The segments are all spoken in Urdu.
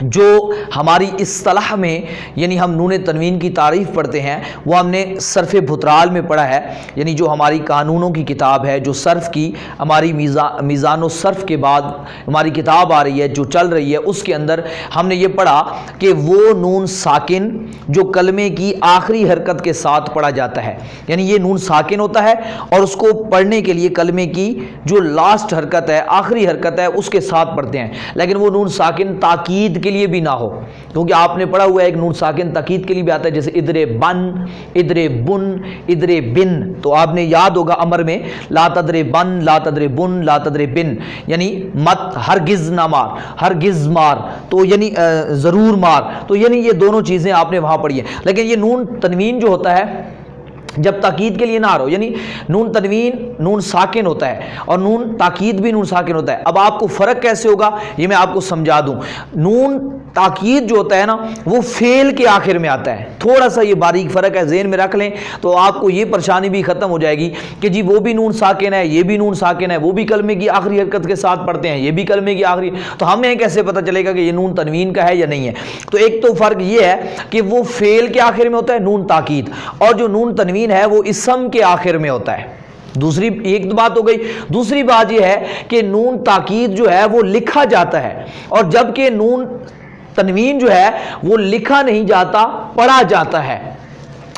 جو ہماری اصطلاح میں یعنی ہم نون تنوین کی تعریف پڑھتے ہیں وہ ہم نے صرف بھترال میں پڑھا ہے، یعنی جو ہماری قانونوں کی کتاب ہے، جو صرف کی ہماری میزان و صرف کے بعد ہماری کتاب آ رہی ہے جو چل رہی ہے، اس کے اندر ہم نے یہ پڑھا کہ وہ نون ساکن جو کلمے کی آخری حرکت کے ساتھ پڑھا جاتا ہے، یعنی یہ نون ساکن ہوتا ہے اور اس کو پڑھنے کے لیے کلمے کی جو لاسٹ حرکت ہے، آخری حرکت ہے، اس کے ساتھ پڑھتے ہیں، لیکن وہ نون ساکن تاکید کے لیے بھی نہ ہو، کیونکہ آپ نے پڑھا ہوا ہے ایک نون ساکن تاکید کے لیے بھی آتا ہے، جیسے ادرے بن، ادرے بن، ادرے بن، تو آپ نے یاد ہوگا امر میں لا تدرے بن، لا تدرے بن، لا تدرے بن، یعنی مت ہرگز نہ مار، ہرگز مار، تو یعنی ضرور مار، تو یعنی یہ دونوں چیزیں آپ نے وہاں پڑھی ہیں، لیکن یہ نون تنوین جو ہوتا ہے جب تاکید کے لیے نہ ہو، یعنی نون تنوین نون ساکن ہوتا ہے اور نون تاکید بھی نون ساکن ہوتا ہے۔ اب آپ کو فرق کیسے ہوگا یہ میں آپ کو سمجھا دوں۔ نون تاکید جو ہوتا ہے نا وہ فعل کے آخر میں آتا ہے، تھوڑا سا یہ باریک فرق ہے، ذہن میں رکھ لیں تو آپ کو یہ پریشانی بھی ختم ہو جائے گی کہ جی وہ بھی نون ساکن ہے، یہ بھی نون ساکن ہے، وہ بھی کلمے کی آخری حرکت کے ساتھ پڑھتے ہیں، یہ بھی کلمے کی آخری، تو ہمیں کیسے پتہ چلے گا کہ یہ نون تنوین کا ہے یا نہیں ہے؟ تو ایک تو فرق یہ ہے کہ وہ فعل کے آخر میں ہوتا ہے نون تاکید، اور جو نون تنوین ہے وہ اسم کے آخر میں ہوتا ہے۔ دوسری ایک بات ہو گئی، دوسری بات یہ ہے کہ نون تاکید جو ہے وہ لکھا جاتا ہے، اور جبکہ نون تنوین جو ہے وہ لکھا نہیں جاتا، پڑھا جاتا ہے۔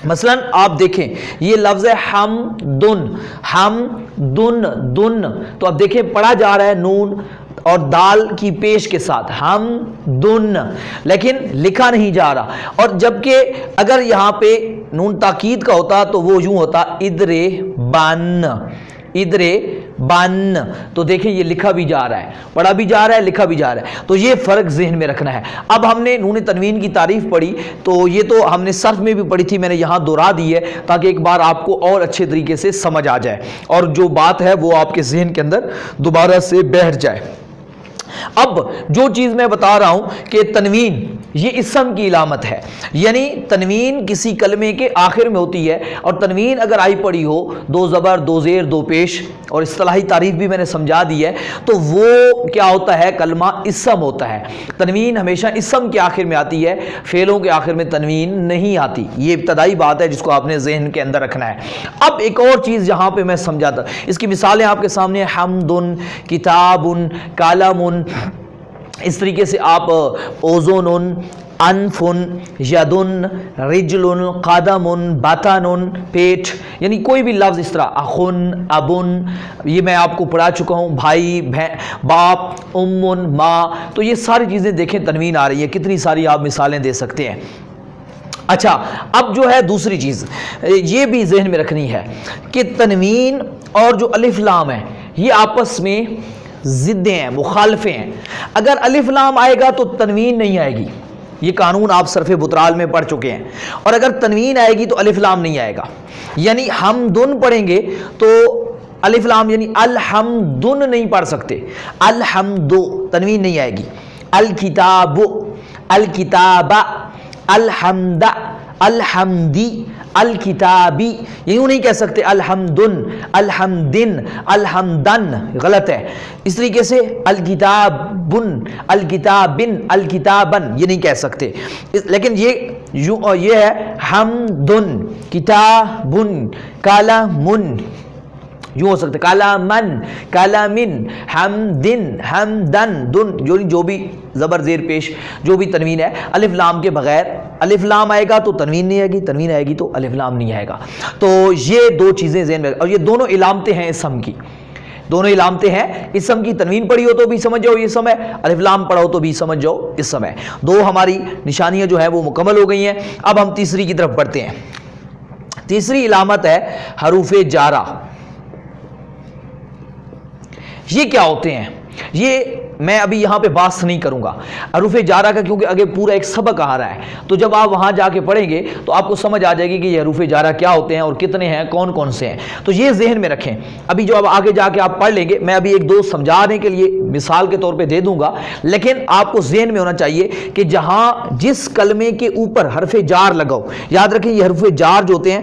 مثلا آپ دیکھیں یہ لفظ ہے حمدن، حمدن دن، تو اب دیکھیں پڑھا جا رہا ہے نون اور دال کی پیش کے ساتھ حمدن، لیکن لکھا نہیں جا رہا، اور جبکہ اگر یہاں پہ نون تاکید کا ہوتا تو وہ یوں ہوتا ادرے بن، ادرے بن، تو دیکھیں یہ لکھا بھی جا رہا ہے، پڑھا بھی جا رہا ہے، لکھا بھی جا رہا ہے، تو یہ فرق ذہن میں رکھنا ہے۔ اب ہم نے نون تنوین کی تعریف پڑھی تو یہ تو ہم نے صرف میں بھی پڑھی تھی، میں نے یہاں دہرا دی ہے تاکہ ایک بار آپ کو اور اچھے طریقے سے سمجھ آ جائے اور جو بات ہے وہ آپ کے ذہن کے اندر دوبارہ سے بیٹھ جائے۔ اب جو چیز میں بتا رہا ہوں کہ تنوین یہ اسم کی علامت ہے، یعنی تنوین کسی کلمے کے آخر میں ہوتی ہے، اور تنوین اگر آئی پڑی ہو، دو زبر، دو زیر، دو پیش، اور اصطلاحی تعریف بھی میں نے سمجھا دی ہے، تو وہ کیا ہوتا ہے؟ کلمہ اسم ہوتا ہے۔ تنوین ہمیشہ اسم کے آخر میں آتی ہے، فعلوں کے آخر میں تنوین نہیں آتی، یہ ابتدائی بات ہے جس کو آپ نے ذہن کے اندر رکھنا ہے۔ اب ایک اور چیز یہاں پہ میں سمجھاتا، اس کی مثالیں آپ کے سامنے حمدن، کتابن، کالمن، اس طریقے سے آپ اوزون، انفن، یدن، رجلن، قدمن، بطنن، پیٹ، یعنی کوئی بھی لفظ اس طرح، اخن، ابن، یہ میں آپ کو پڑھا چکا ہوں، بھائی، باپ، امن، ماں، تو یہ ساری چیزیں دیکھیں تنوین آ رہی ہے، کتنی ساری آپ مثالیں دے سکتے ہیں۔ اچھا اب جو ہے دوسری چیز یہ بھی ذہن میں رکھنی ہے کہ تنوین اور جو الف لام ہے یہ آپس میں ضدیں ہیں، مخالفیں ہیں۔ اگر الف لام آئے گا تو تنوین نہیں آئے گی، یہ قانون آپ صرف بطرال میں پڑھ چکے ہیں، اور اگر تنوین آئے گی تو الف لام نہیں آئے گا، یعنی حمدن پڑھیں گے تو الف لام یعنی الحمدن نہیں پڑھ سکتے، الحمد تنوین نہیں آئے گی، الکتاب، الکتاب، الحمد، الحمدی، الکتابی، یوں نہیں کہہ سکتے الحمدن، الحمدن، الحمدن، غلط ہے۔ اس طریقے سے الکتابن، الکتابن، الکتابن یہ نہیں کہہ سکتے، لیکن یہ ہے حمدن، کتابن، کالمن، یوں ہو سکتا ہے کالمن، کالمن، حمدن، حمدن، دن، جو بھی زبر زیر پیش جو بھی تنوین ہے الف لام کے بغیر، الف لام آئے گا تو تنوین نہیں آئے گی، تنوین آئے گی تو الف لام نہیں آئے گا۔ تو یہ دو چیزیں ذہن میں، اور یہ دونوں علامتیں ہیں اسم کی، دونوں علامتیں ہیں اسم کی، تنوین پڑھی ہو تو بھی سمجھ جاؤ یہ اسم ہے، الف لام پڑھا ہو تو بھی سمجھ جاؤ اسم ہے۔ دو ہماری نشانیاں جو ہیں وہ مکمل ہو گئی ہیں۔ اب ہم تیسری کی طرف بڑھتے ہیں۔ تیسری علامت ہے حروف جارہ۔ یہ کیا ہوتے ہیں؟ یہ میں ابھی یہاں پہ بات نہیں کروں گا حروف جارہ کا، کیونکہ آگے پورا ایک سبق آ رہا ہے، تو جب آپ وہاں جا کے پڑھیں گے تو آپ کو سمجھ آ جائے گی کہ یہ حروف جارہ کیا ہوتے ہیں اور کتنے ہیں، کون کون سے ہیں، تو یہ ذہن میں رکھیں۔ ابھی جو اب آگے جا کے آپ پڑھ لیں گے، میں ابھی ایک دو سمجھانے کے لیے مثال کے طور پہ دے دوں گا، لیکن آپ کو ذہن میں ہونا چاہیے کہ جہاں جس کلمے کے اوپر حرف جار لگاؤ، یاد رکھیں یہ حروف جار جو ہوتے ہیں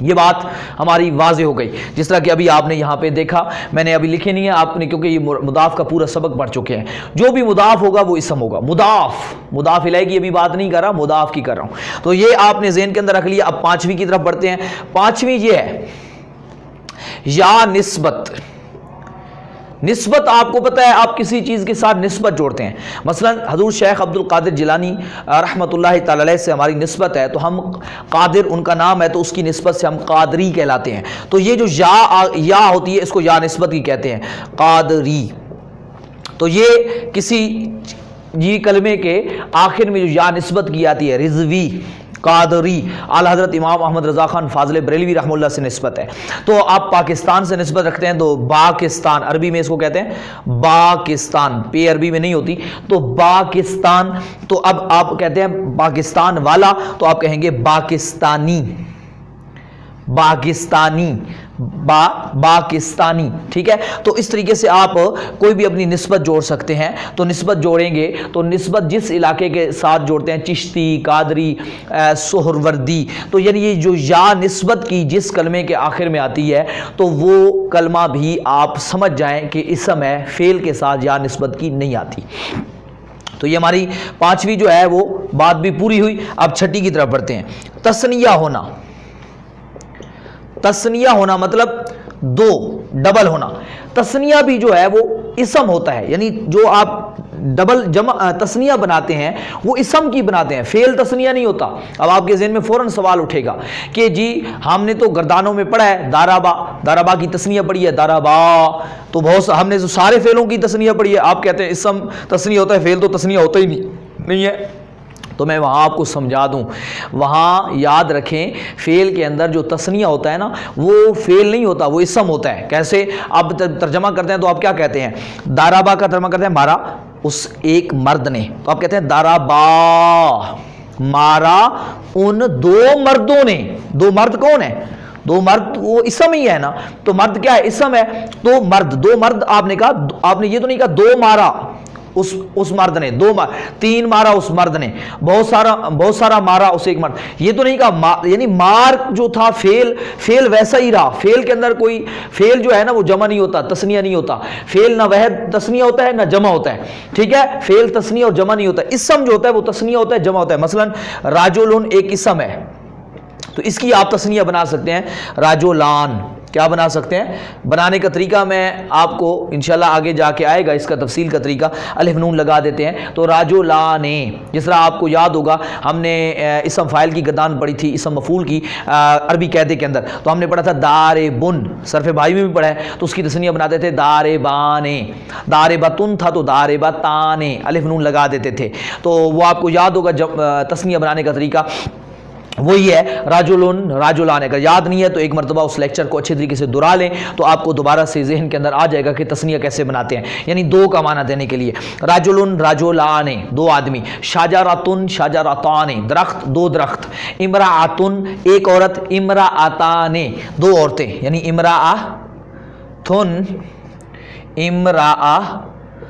یہ بات ہماری واضح ہو گئی، جس طرح کہ ابھی آپ نے یہاں پہ دیکھا، میں نے ابھی لکھے نہیں ہے آپ نے کیونکہ یہ مضاف کا پورا سبق پڑھ چکے ہیں، جو بھی مضاف ہوگا وہ اسم ہوگا، مضاف الیہ کی ابھی بات نہیں کر رہا، مضاف کی کر رہا ہوں، تو یہ آپ نے ذہن کے اندر رکھ لیا۔ اب پانچویں کی طرف بڑھتے ہیں۔ پانچویں یہ ہے یا نسبت۔ نسبت آپ کو پتہ ہے آپ کسی چیز کے ساتھ نسبت جوڑتے ہیں، مثلا حضور شیخ عبد القادر جیلانی رحمۃ اللہ تعالی علیہ سے ہماری نسبت ہے، تو ہم قادر ان کا نام ہے تو اس کی نسبت سے ہم قادری کہلاتے ہیں، تو یہ جو یا ہوتی ہے اس کو یا نسبت کی کہتے ہیں، قادری۔ تو یہ کسی کلمے کے آخر میں جو یا نسبت کی آتی ہے، رضوی، قادری، اعلیٰ حضرت امام احمد رضا خان فاضل بریلوی رحمہ اللہ سے نسبت ہے۔ تو آپ پاکستان سے نسبت رکھتے ہیں تو باکستان، عربی میں اس کو کہتے ہیں باکستان، پے عربی میں نہیں ہوتی، تو باکستان۔ تو اب آپ کہتے ہیں پاکستان والا تو آپ کہیں گے باکستانی، باکستانی، باکستانی، ٹھیک ہے۔ تو اس طریقے سے آپ کوئی بھی اپنی نسبت جوڑ سکتے ہیں، تو نسبت جوڑیں گے تو نسبت جس علاقے کے ساتھ جوڑتے ہیں، چشتی، قادری، سہروردی، تو یعنی یہ جو یا نسبت کی جس کلمے کے آخر میں آتی ہے تو وہ کلمہ بھی آپ سمجھ جائیں کہ اسم ہے، فعل کے ساتھ یا نسبت کی نہیں آتی۔ تو یہ ہماری پانچویں جو ہے وہ بات بھی پوری ہوئی۔ اب چھٹی کی طرف بڑھتے ہیں۔ تثنیہ ہونا۔ تثنیہ ہونا مطلب دو، ڈبل ہونا۔ تثنیہ بھی جو ہے وہ اسم ہوتا ہے، یعنی جو آپ ڈبل جمع تثنیہ بناتے ہیں وہ اسم کی بناتے ہیں، فعل تثنیہ نہیں ہوتا۔ اب آپ کے ذہن میں فوراً سوال اٹھے گا کہ جی ہم نے تو گردانوں میں پڑھا ہے دارابا، دارابا کی تثنیہ پڑھی ہے دارابا، تو بہت ہم نے سارے فعلوں کی تثنیہ پڑھی ہے، آپ کہتے ہیں اسم تثنیہ ہوتا ہے، فعل تو تثنیہ ہوتا ہی نہیں ہے۔ تو میں وہاں آپ کو سمجھا دوں، وہاں یاد رکھیں فعل کے اندر جو تثنیہ ہوتا ہے نا وہ فعل نہیں ہوتا، وہ اسم ہوتا ہے۔ کیسے؟ آپ ترجمہ کرتے ہیں تو آپ کیا کہتے ہیں؟ دارابا کا ترجمہ کرتے ہیں مارا اس ایک مرد نے، تو آپ کہتے ہیں دارابا، مارا ان دو مردوں نے۔ دو مرد کون ہے؟ دو مرد وہ اسم ہی ہے نا، تو مرد کیا ہے؟ اسم ہے۔ تو مرد، دو مرد آپ نے کہا، آپ نے یہ تو نہیں کہا دو مارا اس مرد نے، دو تین مارا اس مرد نے، بہت سارا مارا اس ایک مرد، یہ تو نہیں کہا۔ یعنی مار جو تھا فعل ویسا ہی رہا، فعل کے اندر کوئی فعل جو ہے نا وہ جمع نہیں ہوتا، تثنیہ نہیں ہوتا، فعل نہ واحد تثنیہ ہوتا ہے نہ جمع ہوتا ہے، ٹھیک ہے، فعل تثنیہ اور جمع نہیں ہوتا۔ اسم جو ہوتا ہے وہ تثنیہ ہوتا ہے، جمع ہوتا ہے۔ مثلا راجولن ایک اسم ہے تو اس کی آپ تثنیہ بنا سکتے ہیں راجولان، کیا بنا سکتے ہیں؟ بنانے کا طریقہ میں آپ کو انشاءاللہ آگے جا کے آئے گا، اس کا تفصیل کا طریقہ، الف نون لگا دیتے ہیں تو راجولانے، جس طرح آپ کو یاد ہوگا ہم نے اسم فاعل کی گردان پڑھی تھی، اسم مفعول کی عربی قاعدے کے اندر، تو ہم نے پڑھا تھا داربن، صرف بھائی میں بھی پڑھا ہے، تو اس کی تثنیہ بناتے تھے داربانے، داربتن تھا تو داربتانے، الف نون لگا دیتے تھے، تو وہ آپ کو یاد ہوگا جب تثنیہ بنانے کا طریقہ وہی ہے راجولن راجولان۔ اگر یاد نہیں ہے تو ایک مرتبہ اس لیکچر کو اچھے طریقے سے دہرا لیں تو آپ کو دوبارہ سے ذہن کے اندر آ جائے گا کہ تثنیہ کیسے بناتے ہیں، یعنی دو کا معنی دینے کے لیے۔ راجولن راجولان، دو آدمی۔ شاجراتن شاجراتان، درخت، دو درخت۔ امرأتن ایک عورت، امرأتان دو عورتیں، یعنی امرأتن امرأتانے،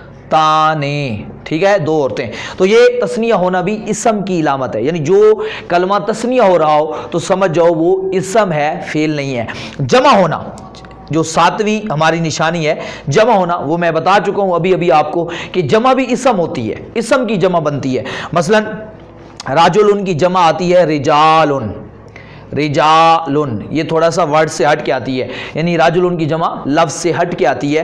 ٹھیک ہے، دو عورتیں۔ تو یہ تثنیہ ہونا بھی اسم کی علامت ہے، یعنی جو کلمہ تثنیہ ہو رہا ہو تو سمجھ جاؤ وہ اسم ہے، فعل نہیں ہے۔ جمع ہونا جو ساتویں ہماری نشانی ہے، جمع ہونا، وہ میں بتا چکا ہوں ابھی آپ کو کہ جمع بھی اسم ہوتی ہے، اسم کی جمع بنتی ہے۔ مثلا راجولن کی جمع آتی ہے رجالن، رجالن، یہ تھوڑا سا ورڈ سے ہٹ کے آتی ہے، یعنی راجلن کی جمع لفظ سے ہٹ کے آتی ہے،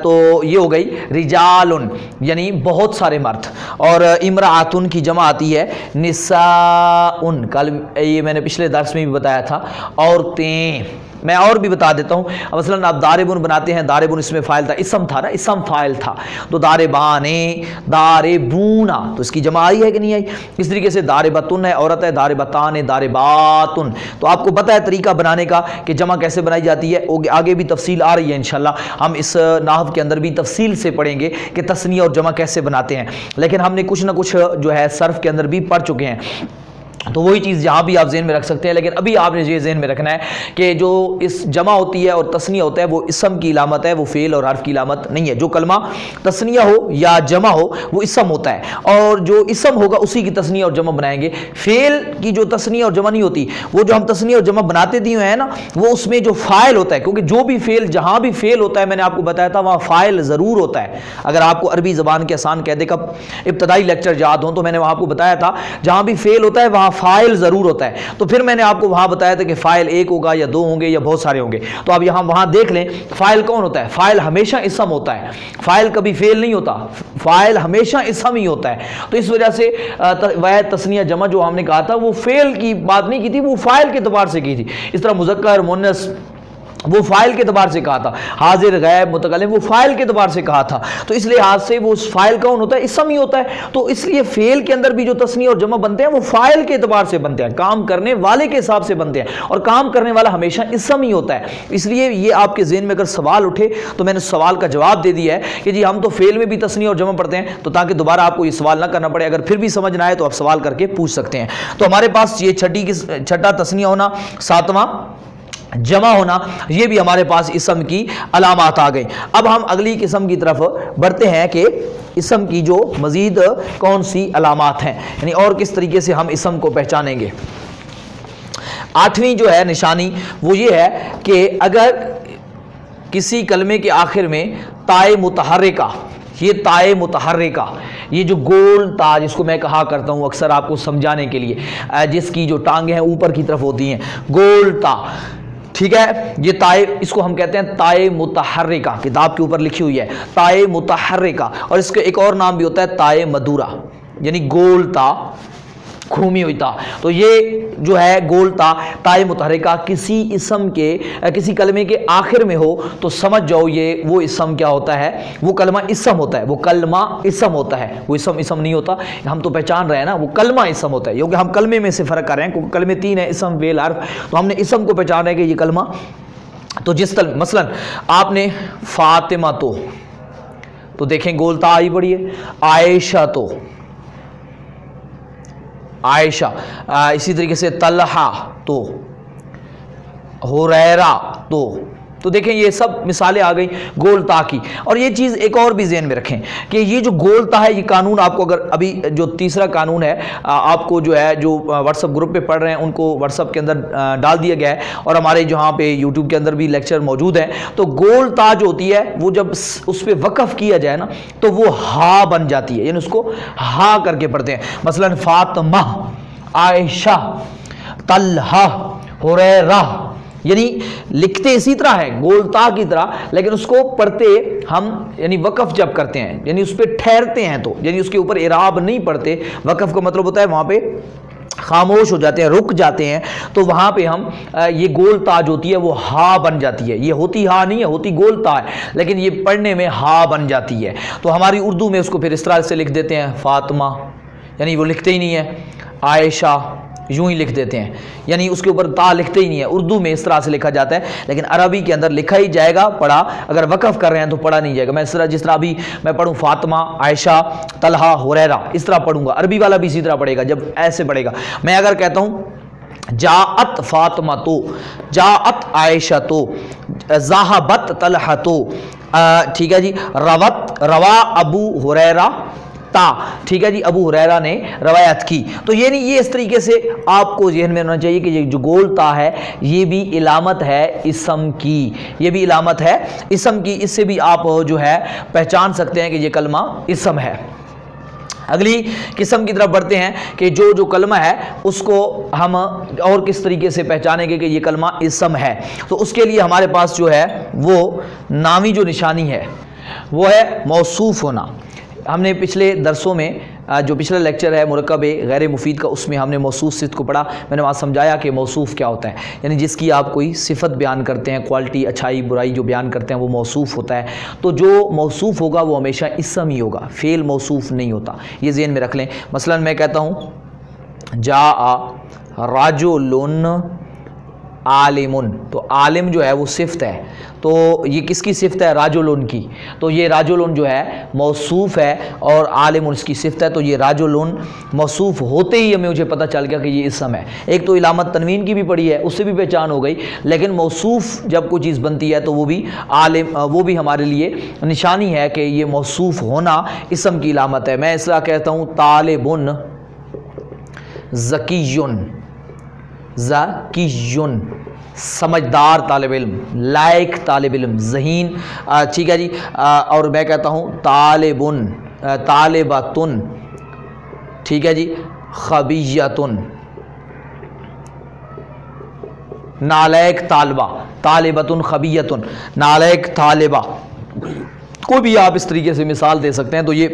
تو یہ ہو گئی رجالن، یعنی بہت سارے مرد۔ اور امرأتن کی جمع آتی ہے نساءن، کل یہ میں نے پچھلے درس میں بھی بتایا تھا، عورتیں۔ میں اور بھی بتا دیتا ہوں، مثلا آپ داربن بناتے ہیں، داربن اس میں فاعل تھا، اسم تھا نا، اسم فاعل تھا، تو داربانے، داربونا، تو اس کی جمع آئی ہے کہ نہیں آئی؟ اس طریقے سے داربتن ہے، عورت ہے، داربتان، دارباتن۔ تو آپ کو پتہ ہے طریقہ بنانے کا کہ جمع کیسے بنائی جاتی ہے، آگے بھی تفصیل آ رہی ہے انشاءاللہ، ہم اس نحو کے اندر بھی تفصیل سے پڑھیں گے کہ تثنیہ اور جمع کیسے بناتے ہیں، لیکن ہم نے کچھ نہ کچھ جو ہے صرف کے اندر بھی پڑھ چکے ہیں۔ تو وہی چیز جہاں بھی آپ ذہن میں رکھ سکتے ہیں، لیکن ابھی آپ نے یہ ذہن میں رکھنا ہے کہ جو اس جمع ہوتی ہے اور تثنیہ ہوتا ہے وہ اسم کی علامت ہے، وہ فعل اور حرف کی علامت نہیں ہے۔ جو کلمہ تثنیہ ہو یا جمع ہو وہ اسم ہوتا ہے، اور جو اسم ہوگا اسی کی تثنیہ اور جمع بنائیں گے۔ فعل کی جو تثنیہ اور جمع نہیں ہوتی، وہ جو ہم تثنیہ اور جمع بناتے دیے ہیں نا، وہ اس میں جو فاعل ہوتا ہے، کیونکہ جو بھی فعل جہاں بھی فعل ہوتا ہے میں نے آپ کو بتایا تھا وہاں فاعل ضرور ہوتا ہے۔ اگر آپ کو عربی زبان کے آسان قاعدے کا ابتدائی لیکچر یاد ہوں تو میں نے وہاں آپ کو بتایا تھا جہاں بھی فعل ہوتا ہے وہاں فاعل ضرور ہوتا ہے۔ تو پھر میں نے آپ کو وہاں بتایا تھا کہ فاعل ایک ہوگا یا دو ہوں گے یا بہت سارے ہوں گے۔ تو آپ یہاں وہاں دیکھ لیں فاعل کون ہوتا ہے، فاعل ہمیشہ اسم ہوتا ہے، فاعل کبھی فعل نہیں ہوتا، فاعل ہمیشہ اسم ہی ہوتا ہے۔ تو اس وجہ سے واحد تثنیہ جمع جو ہم نے کہا تھا وہ فعل کی بات نہیں کی تھی، وہ فاعل کے اعتبار سے کی تھی۔ اس طرح مذکر مؤنث وہ فاعل کے اعتبار سے کہا تھا، حاضر غائب متکلم وہ فاعل کے اعتبار سے کہا تھا۔ تو اس لحاظ سے وہ فاعل کون ہوتا ہے، اسم ہی ہوتا ہے۔ تو اس لیے فعل کے اندر بھی جو تثنیہ اور جمع بنتے ہیں وہ فاعل کے اعتبار سے بنتے ہیں، کام کرنے والے کے حساب سے بنتے ہیں، اور کام کرنے والا ہمیشہ اسم ہی ہوتا ہے۔ اس لیے یہ آپ کے ذہن میں اگر سوال اٹھے تو میں نے سوال کا جواب دے دیا ہے کہ جی ہم تو فعل میں بھی تثنیہ اور جمع پڑھتے ہیں، تو تاکہ دوبارہ آپ کو یہ سوال نہ کرنا پڑے، اگر پھر بھی سمجھ نہ آئے تو آپ سوال کر کے پوچھ سکتے ہیں۔ تو ہمارے پاس یہ چھٹا تثنیہ ہونا، ساتواں جمع ہونا، یہ بھی ہمارے پاس اسم کی علامات آ گئی۔ اب ہم اگلی قسم کی طرف بڑھتے ہیں کہ اسم کی جو مزید کون سی علامات ہیں، یعنی اور کس طریقے سے ہم اسم کو پہچانیں گے۔ آٹھویں جو ہے نشانی وہ یہ ہے کہ اگر کسی کلمے کے آخر میں تائے متحرکہ، یہ تائے متحرکہ، یہ جو گول تا جس کو میں کہا کرتا ہوں اکثر آپ کو سمجھانے کے لیے، جس کی جو ٹانگیں ہیں اوپر کی طرف ہوتی ہیں، گول تا، ٹھیک ہے، یہ تائے، اس کو ہم کہتے ہیں تائے متحرکہ، کتاب کے اوپر لکھی ہوئی ہے تائے متحرکہ، اور اس کا ایک اور نام بھی ہوتا ہے تائے مدورہ، یعنی گول تا، گھومی ہوئی تا۔ تو یہ جو ہے گول تا، تائے متحرکہ کسی اسم کے، کسی کلمے کے آخر میں ہو تو سمجھ جاؤ یہ وہ اسم کیا ہوتا ہے، وہ کلمہ اسم ہوتا ہے، وہ کلمہ اسم ہوتا ہے، وہ اسم نہیں ہوتا۔ ہم تو پہچان رہے ہیں نا، وہ کلمہ اسم ہوتا ہے، کیونکہ ہم کلمے میں سے فرق کر رہے ہیں، کیونکہ کلمے تین ہیں، اسم فعل حرف، تو ہم نے اسم کو پہچان رہے ہیں کہ یہ کلمہ۔ تو جس طرح مثلا آپ نے فاطمہ تو دیکھیں گول تا آئی پڑی ہے، عائشہ تو، عائشہ، اسی طریقے سے طلحہ تو، ہریرہ تو دیکھیں یہ سب مثالیں آ گئی گول تا کی۔ اور یہ چیز ایک اور بھی ذہن میں رکھیں کہ یہ جو گول تا ہے، یہ قانون آپ کو، اگر ابھی جو تیسرا قانون ہے آپ کو جو ہے، جو واٹس ایپ گروپ پہ پڑھ رہے ہیں ان کو واٹس ایپ کے اندر ڈال دیا گیا ہے، اور ہمارے جہاں پہ یوٹیوب کے اندر بھی لیکچر موجود ہیں۔ تو گول تا جو ہوتی ہے وہ جب اس پہ وقف کیا جائے نا تو وہ ہا بن جاتی ہے، یعنی اس کو ہا کر کے پڑھتے ہیں۔ مثلا فاطمہ، عائشہ، طلحہ، ہریرہ، یعنی لکھتے اسی طرح ہے گول تا کی طرح، لیکن اس کو پڑھتے ہم یعنی وقف جب کرتے ہیں، یعنی اس پہ ٹھہرتے ہیں، تو یعنی اس کے اوپر اعراب نہیں پڑھتے۔ وقف کا مطلب ہوتا ہے وہاں پہ خاموش ہو جاتے ہیں، رک جاتے ہیں، تو وہاں پہ ہم یہ گول تا جو ہوتی ہے وہ ہا بن جاتی ہے۔ یہ ہوتی ہا نہیں ہے، ہوتی گول تا ہے، لیکن یہ پڑھنے میں ہا بن جاتی ہے۔ تو ہماری اردو میں اس کو پھر اس طرح سے لکھ دیتے ہیں فاطمہ، یعنی وہ لکھتے ہی نہیں ہے، عائشہ یوں ہی لکھ دیتے ہیں، یعنی اس کے اوپر تا لکھتے ہی نہیں ہے۔ اردو میں اس طرح سے لکھا جاتا ہے، لیکن عربی کے اندر لکھا ہی جائے گا، پڑھا، اگر وقف کر رہے ہیں تو پڑھا نہیں جائے گا۔ میں اس طرح جس طرح ابھی میں پڑھوں فاطمہ، عائشہ، طلحہ، ہریرہ، اس طرح پڑھوں گا، عربی والا بھی اسی طرح پڑھے گا جب ایسے پڑھے گا۔ میں اگر کہتا ہوں جاءت فاطمہ تو، جاءت عائشہ تو، ذہبت طلحہ تو، ٹھیک ہے جی، روا ابو ہریرہ تا، ٹھیک ہے جی، ابو ہریرہ نے روایت کی۔ تو یہ نہیں، یہ اس طریقے سے آپ کو ذہن میں ہونا چاہیے کہ یہ جو گول تا ہے یہ بھی علامت ہے اسم کی، یہ بھی علامت ہے اسم کی، اس سے بھی آپ جو ہے پہچان سکتے ہیں کہ یہ کلمہ اسم ہے۔ اگلی قسم کی طرف بڑھتے ہیں کہ جو کلمہ ہے اس کو ہم اور کس طریقے سے پہچانیں گے کہ یہ کلمہ اسم ہے۔ تو اس کے لیے ہمارے پاس جو ہے وہ نامی جو نشانی ہے وہ ہے موصوف ہونا۔ ہم نے پچھلے درسوں میں جو پچھلا لیکچر ہے مرکب غیر مفید کا، اس میں ہم نے موصوف صفت کو پڑھا۔ میں نے وہاں سمجھایا کہ موصوف کیا ہوتا ہے، یعنی جس کی آپ کوئی صفت بیان کرتے ہیں، کوالٹی، اچھائی، برائی جو بیان کرتے ہیں وہ موصوف ہوتا ہے۔ تو جو موصوف ہوگا وہ ہمیشہ اسم ہی ہوگا، فعل موصوف نہیں ہوتا، یہ ذہن میں رکھ لیں۔ مثلا میں کہتا ہوں جاء رجل عالمن، تو عالم جو ہے وہ صفت ہے، تو یہ کس کی صفت ہے؟ رجلن کی، تو یہ رجلن جو ہے موصوف ہے اور عالم اس کی صفت ہے، تو یہ رجلن موصوف ہوتے ہی ہمیں مجھے پتہ چل گیا کہ یہ اسم ہے۔ ایک تو علامت تنوین کی بھی پڑھی ہے، اس سے بھی پہچان ہو گئی، لیکن موصوف جب کوئی چیز بنتی ہے تو وہ بھی عالم، وہ بھی ہمارے لیے نشانی ہے کہ یہ موصوف ہونا اسم کی علامت ہے۔ میں اس طرح کہتا ہوں طالبن ذکیٌ، ذکیٌ سمجھدار طالب علم، لائق طالب علم، ذہین، ٹھیک ہے جی۔ اور میں کہتا ہوں طالبن، طالبۃن، ٹھیک ہے جی، خبیۃن، نالائق طالبہ، طالبۃن خبیۃن، نالائق طالبہ، کوئی بھی آپ اس طریقے سے مثال دے سکتے ہیں۔ تو یہ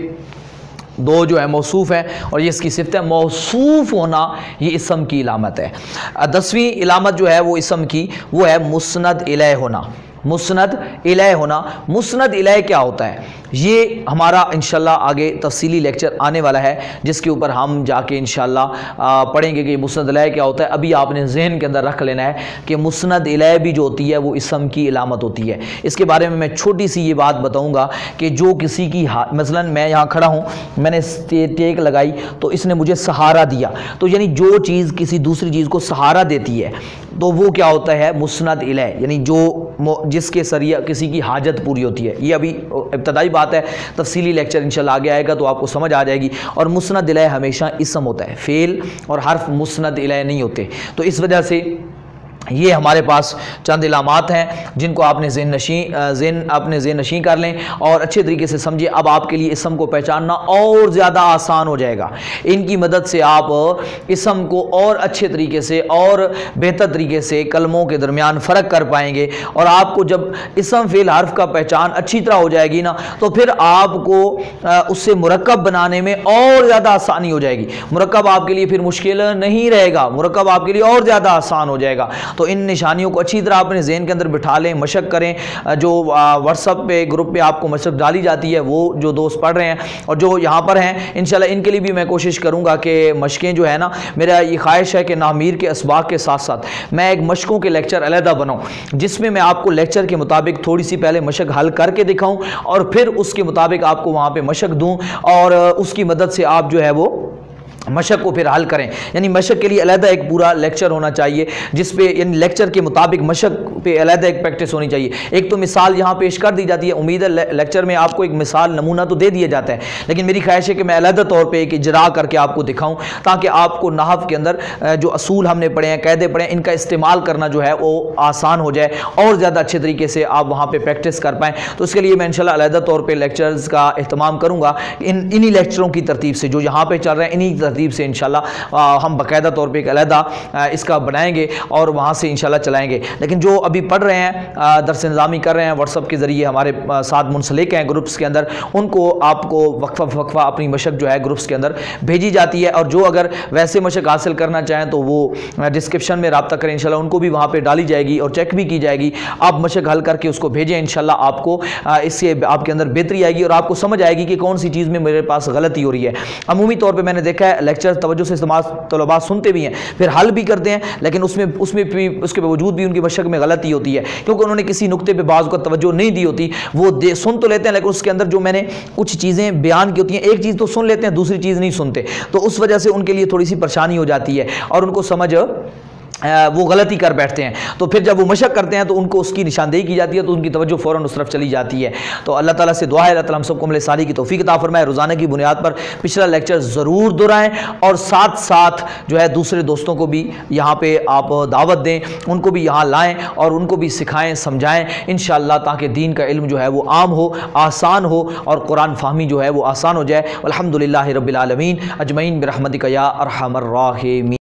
دو جو ہے موصوف ہیں اور یہ اس کی صفت ہے، موصوف ہونا یہ اسم کی علامت ہے۔ 10ویں علامت جو ہے وہ اسم کی وہ ہے مسند الیہ ہونا، مسند الیہ ہونا۔ مسند الیہ کیا ہوتا ہے؟ یہ ہمارا انشاءاللہ آگے تفصیلی لیکچر آنے والا ہے جس کے اوپر ہم جا کے انشاءاللہ پڑھیں گے کہ یہ مسند الیہ کیا ہوتا ہے۔ ابھی آپ نے ذہن کے اندر رکھ لینا ہے کہ مسند الیہ بھی جو ہوتی ہے وہ اسم کی علامت ہوتی ہے۔ اس کے بارے میں چھوٹی سی یہ بات بتاؤں گا کہ جو کسی کی مثلا میں یہاں کھڑا ہوں، میں نے ٹیک لگائی تو اس نے مجھے سہارا دیا، تو یعنی جو چیز کسی دوسری چیز کو سہارا دیتی ہے تو وہ کیا ہوتا ہے؟ مسند الیہ، یعنی جس کے ذریعے کسی کی حاجت پوری ہوتی ہے۔ یہ ابھی ابتدائی بات ہے، تفصیلی لیکچر انشاءاللہ آگے آئے گا تو آپ کو سمجھ آ جائے گی۔ اور مسند الیہ ہمیشہ اسم ہوتا ہے، فعل اور حرف مسند الیہ نہیں ہوتے، تو اس وجہ سے یہ ہمارے پاس چند علامات ہیں جن کو آپ نے ذہن نشین کر لیں اور اچھے طریقے سے سمجھیں۔ اب آپ کے لیے اسم کو پہچاننا اور زیادہ آسان ہو جائے گا، ان کی مدد سے آپ اسم کو اور اچھے طریقے سے اور بہتر طریقے سے کلموں کے درمیان فرق کر پائیں گے، اور آپ کو جب اسم فعل حرف کا پہچان اچھی طرح ہو جائے گی نا تو پھر آپ کو اس سے مرکب بنانے میں اور زیادہ آسانی ہو جائے گی۔ مرکب آپ کے لیے پھر مشکل نہیں رہے گا، مرکب آپ کے لیے اور زیادہ آسان ہو جائے گا۔ تو ان نشانیوں کو اچھی طرح اپنے ذہن کے اندر بٹھا لیں، مشق کریں۔ جو واٹس ایپ پہ گروپ پہ آپ کو مشق ڈالی جاتی ہے وہ جو دوست پڑھ رہے ہیں اور جو یہاں پر ہیں انشاءاللہ ان کے لیے بھی میں کوشش کروں گا کہ مشقیں جو ہے نا، میرا یہ خواہش ہے کہ نامیر کے اسباق کے ساتھ ساتھ میں ایک مشقوں کے لیکچر علیحدہ بناؤں جس میں آپ کو لیکچر کے مطابق تھوڑی سی پہلے مشق حل کر کے دکھاؤں اور پھر اس کے مطابق آپ کو وہاں پہ مشق دوں اور اس کی مدد سے آپ جو ہے وہ مشق کو پھر حل کریں۔ یعنی مشق کے لیے علیحدہ ایک پورا لیکچر ہونا چاہیے جس پہ یعنی لیکچر کے مطابق مشق پہ علیحدہ ایک پریکٹس ہونی چاہیے۔ ایک تو مثال یہاں پیش کر دی جاتی ہے، امید ہے لیکچر میں آپ کو ایک مثال نمونہ تو دے دیا جاتا ہے، لیکن میری خواہش ہے کہ میں علیحدہ طور پہ ایک اجرا کر کے آپ کو دکھاؤں تاکہ آپ کو نحو کے اندر جو اصول ہم نے پڑھے ہیں، قاعدے پڑھے ہیں، ان کا استعمال کرنا جو ہے وہ آسان ہو جائے اور زیادہ اچھے طریقے سے آپ وہاں پہ پریکٹس کر پائیں۔ تو اس کے لیے میں انشاءاللہ علیحدہ طور پہ لیکچرز کا اہتمام کروں گا، انہی لیکچروں کی ترتیب سے جو یہاں پہ چل رہے ہیں انہی ترتیب سے انشاءاللہ ہم باقاعدہ طور پہ ایک علیحدہ اس کا بنائیں گے اور وہاں سے انشاءاللہ چلائیں گے۔ لیکن جو ابھی پڑھ رہے ہیں، درس نظامی کر رہے ہیں، واٹس ایپ کے ذریعے ہمارے ساتھ منسلک ہیں گروپس کے اندر، ان کو آپ کو وقفہ اپنی مشق جو ہے گروپس کے اندر بھیجی جاتی ہے، اور جو اگر ویسے مشق حاصل کرنا چاہیں تو وہ ڈسکرپشن میں رابطہ کریں، انشاءاللہ ان کو بھی وہاں پہ ڈالی جائے گی اور چیک بھی کی جائے گی۔ آپ مشق حل کر کے اس کو بھیجیں، انشاءاللہ آپ کو اس سے آپ کے اندر بہتری آئے گی اور آپ کو سمجھ آئے گی کہ کون سی چیز میں میرے پاس غلطی ہو رہی ہے۔ عمومی طور پہ میں نے دیکھا ہے لیکچر توجہ سے طلباء سنتے بھی ہیں، پھر حل بھی کرتے ہیں، لیکن اس کے باوجود بھی ان کی مشق میں غلطی ہوتی ہے کیونکہ انہوں نے کسی نقطے پہ بعض کو توجہ نہیں دی ہوتی۔ وہ سن تو لیتے ہیں لیکن اس کے اندر جو میں نے کچھ چیزیں بیان کی ہوتی ہیں، ایک چیز تو سن لیتے ہیں دوسری چیز نہیں سنتے، تو اس وجہ سے ان کے لیے تھوڑی سی پریشانی ہو جاتی ہے اور ان کو سمجھ وہ غلطی کر بیٹھتے ہیں۔ تو پھر جب وہ مشق کرتے ہیں تو ان کو اس کی نشاندہی کی جاتی ہے تو ان کی توجہ فوراً اس طرف چلی جاتی ہے۔ تو اللہ تعالیٰ سے دعا ہے اللہ تعالیٰ ہم سب کو عمل صالح کی توفیق عطا فرمائے۔ روزانہ کی بنیاد پر پچھلا لیکچر ضرور دہرائیں اور ساتھ ساتھ جو ہے دوسرے دوستوں کو بھی یہاں پہ آپ دعوت دیں، ان کو بھی یہاں لائیں اور ان کو بھی سکھائیں سمجھائیں انشاءاللہ، تاکہ دین کا علم جو ہے وہ عام ہو، آسان ہو اور قرآن فہمی جو ہے وہ آسان ہو جائے۔ الحمدللہ رب العالمین اجمعین برحمتک یا ارحم الراحمین۔